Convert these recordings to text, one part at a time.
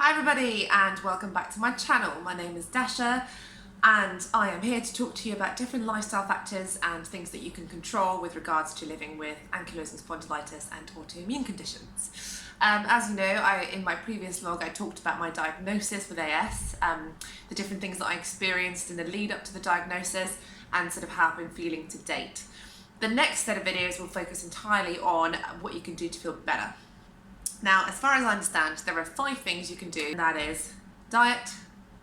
Hi everybody and welcome back to my channel. My name is Dasha and I am here to talk to you about different lifestyle factors and things that you can control with regards to living with ankylosing spondylitis and autoimmune conditions. As you know, in my previous vlog I talked about my diagnosis with AS, the different things that I experienced in the lead up to the diagnosis and sort of how I've been feeling to date. The next set of videos will focus entirely on what you can do to feel better. Now, as far as I understand, there are 5 things you can do, and that is diet,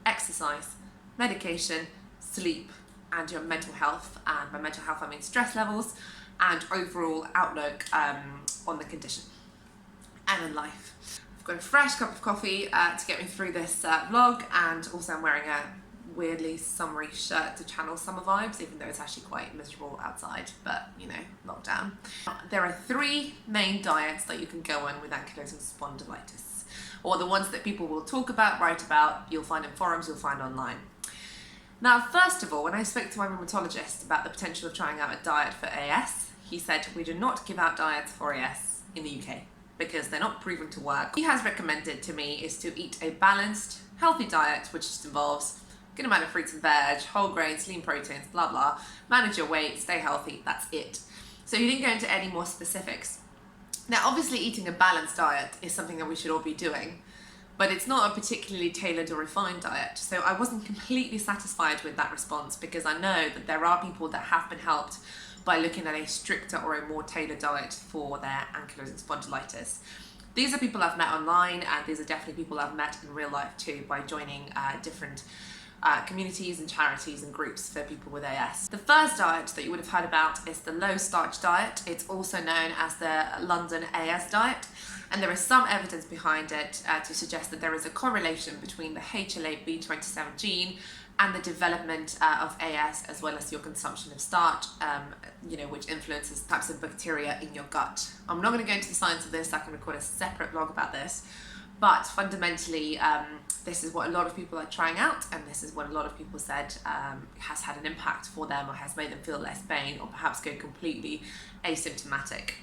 exercise, medication, sleep, and your mental health. And by mental health I mean stress levels and overall outlook on the condition and in life. I've got a fresh cup of coffee to get me through this vlog, and also I'm wearing a weirdly summery shirt to channel summer vibes, even though it's actually quite miserable outside, but you know, lockdown. There are 3 main diets that you can go on with ankylosing spondylitis, or the ones that people will talk about, write about, you'll find in forums, you'll find online. Now, first of all, when I spoke to my rheumatologist about the potential of trying out a diet for AS, he said we do not give out diets for AS in the UK because they're not proven to work. What he has recommended to me is to eat a balanced, healthy diet, which just involves good amount of fruits and veg, whole grains, lean proteins, blah blah, manage your weight, stay healthy, that's it. So he didn't go into any more specifics. Now obviously eating a balanced diet is something that we should all be doing, but it's not a particularly tailored or refined diet. So I wasn't completely satisfied with that response, because I know that there are people that have been helped by looking at a stricter or a more tailored diet for their ankylosing spondylitis. These are people I've met online, and these are definitely people I've met in real life too by joining different communities and charities and groups for people with AS. The first diet that you would have heard about is the Low Starch diet. It's also known as the London AS diet, and there is some evidence behind it to suggest that there is a correlation between the HLA-B27 gene and the development of AS, as well as your consumption of starch, which influences types of bacteria in your gut. I'm not going to go into the science of this. I can record a separate vlog about this. But fundamentally, this is what a lot of people are trying out, and this is what a lot of people said has had an impact for them, or has made them feel less pain, or perhaps go completely asymptomatic.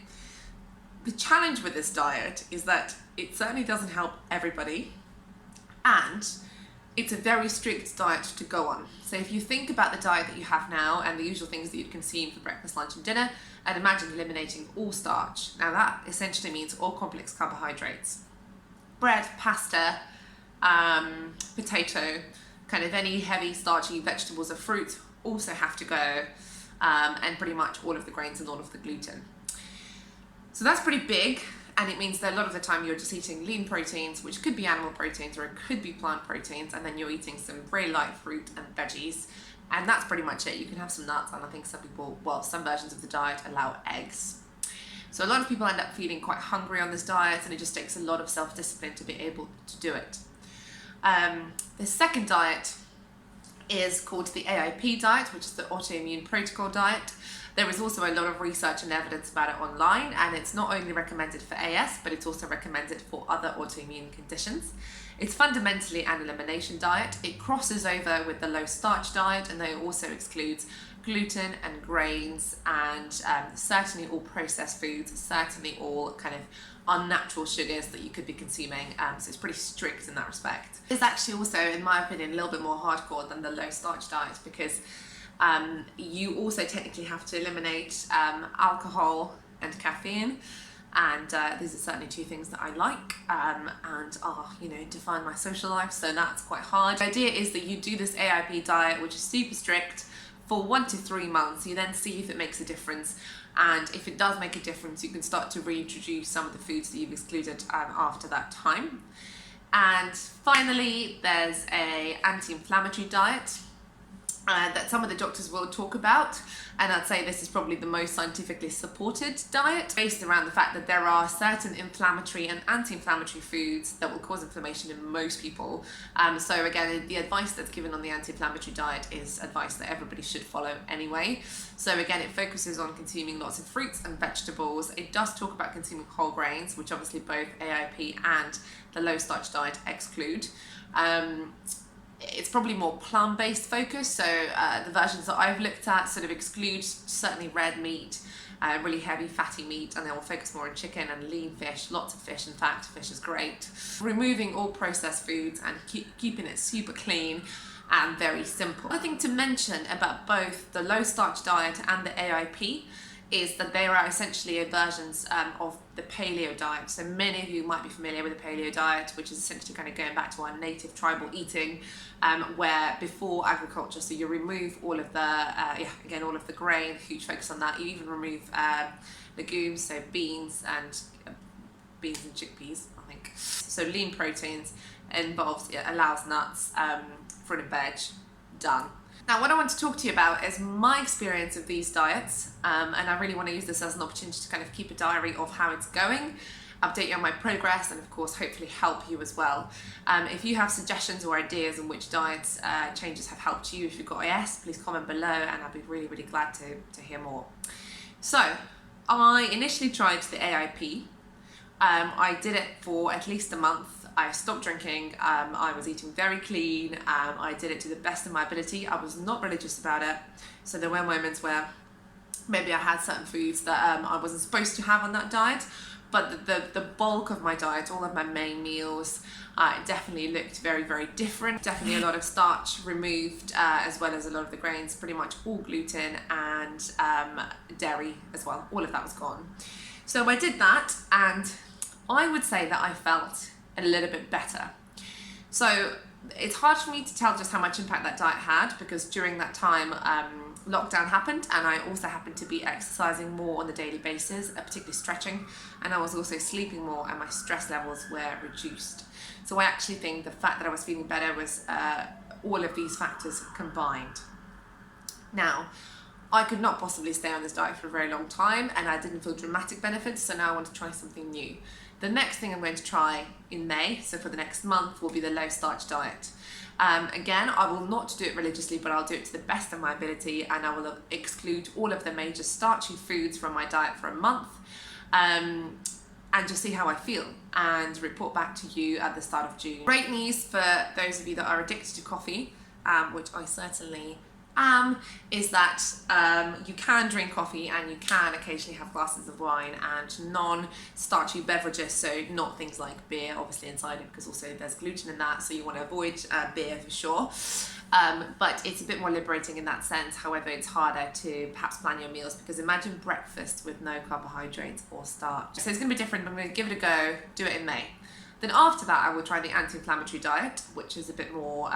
The challenge with this diet is that it certainly doesn't help everybody, and it's a very strict diet to go on. So if you think about the diet that you have now and the usual things that you'd consume for breakfast, lunch and dinner, I'd imagine eliminating all starch. Now that essentially means all complex carbohydrates. Bread, pasta, potato, kind of any heavy starchy vegetables or fruit also have to go, and pretty much all of the grains and all of the gluten. So that's pretty big, and it means that a lot of the time you're just eating lean proteins, which could be animal proteins or it could be plant proteins, and then you're eating some very light fruit and veggies, and that's pretty much it. You can have some nuts, and I think some versions of the diet allow eggs. So a lot of people end up feeling quite hungry on this diet, and it just takes a lot of self-discipline to be able to do it. The second diet is called the AIP diet, which is the autoimmune protocol diet. There is also a lot of research and evidence about it online, and it's not only recommended for AS, but it's also recommended for other autoimmune conditions. It's fundamentally an elimination diet. It crosses over with the low starch diet, and then it also excludes gluten and grains, and certainly all processed foods, certainly all kind of unnatural sugars that you could be consuming, so it's pretty strict in that respect. It's actually also, in my opinion, a little bit more hardcore than the low starch diet, because you also technically have to eliminate alcohol and caffeine, and these are certainly 2 things that I like and are, define my social life, so that's quite hard. The idea is that you do this AIP diet, which is super strict, for 1 to 3 months. You then see if it makes a difference, and if it does make a difference, you can start to reintroduce some of the foods that you've excluded after that time. And finally, there's a anti-inflammatory diet that some of the doctors will talk about, and I'd say this is probably the most scientifically supported diet, based around the fact that there are certain inflammatory and anti-inflammatory foods that will cause inflammation in most people. So again, the advice that's given on the anti-inflammatory diet is advice that everybody should follow anyway. So again, it focuses on consuming lots of fruits and vegetables. It does talk about consuming whole grains, which obviously both AIP and the low starch diet exclude. It's probably more plant-based focus, so the versions that I've looked at sort of exclude certainly red meat, really heavy fatty meat, and then we'll focus more on chicken and lean fish, lots of fish. In fact, fish is great. Removing all processed foods and keeping it super clean and very simple. Another thing to mention about both the low starch diet and the AIP is that they are essentially versions of the paleo diet. So many of you might be familiar with the paleo diet, which is essentially kind of going back to our native tribal eating, where before agriculture, so you remove all of the, again, all of the grain, huge focus on that. You even remove legumes, so beans and chickpeas, I think. So lean proteins involved, it allows nuts, fruit and veg, done. Now, what I want to talk to you about is my experience of these diets, and I really want to use this as an opportunity to kind of keep a diary of how it's going, update you on my progress, and of course, hopefully help you as well. If you have suggestions or ideas on which diet changes have helped you, if you've got IS, please comment below, and I'll be really, really glad to hear more. So, I initially tried the AIP. I did it for at least a month. I stopped drinking, I was eating very clean, I did it to the best of my ability. I was not religious about it, so there were moments where maybe I had certain foods that I wasn't supposed to have on that diet, but the bulk of my diet, all of my main meals, definitely looked very, very different. Definitely a lot of starch removed, as well as a lot of the grains, pretty much all gluten and dairy as well. All of that was gone. So I did that, and I would say that I felt a little bit better. So it's hard for me to tell just how much impact that diet had, because during that time lockdown happened, and I also happened to be exercising more on a daily basis, particularly stretching, and I was also sleeping more, and my stress levels were reduced. So I actually think the fact that I was feeling better was all of these factors combined. Now, I could not possibly stay on this diet for a very long time, and I didn't feel dramatic benefits, so now I want to try something new. The next thing I'm going to try in May, so for the next month, will be the low starch diet. Again, I will not do it religiously, but I'll do it to the best of my ability, and I will exclude all of the major starchy foods from my diet for a month, and just see how I feel, and report back to you at the start of June. Great news for those of you that are addicted to coffee, which I certainly is that you can drink coffee, and you can occasionally have glasses of wine and non-starchy beverages, so not things like beer, obviously, inside it, because also there's gluten in that, so you want to avoid beer for sure. But it's a bit more liberating in that sense. However, it's harder to perhaps plan your meals, because imagine breakfast with no carbohydrates or starch. So it's going to be different, but I'm going to give it a go, do it in May. Then after that, I will try the anti-inflammatory diet, which is a bit more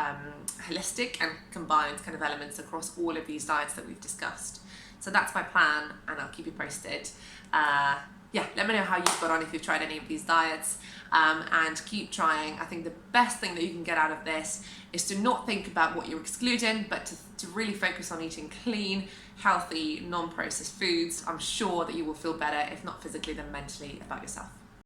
holistic and combines kind of elements across all of these diets that we've discussed. So that's my plan, and I'll keep you posted. Let me know how you've got on if you've tried any of these diets, and keep trying. I think the best thing that you can get out of this is to not think about what you're excluding, but to really focus on eating clean, healthy, non-processed foods. I'm sure that you will feel better, if not physically, then mentally, about yourself.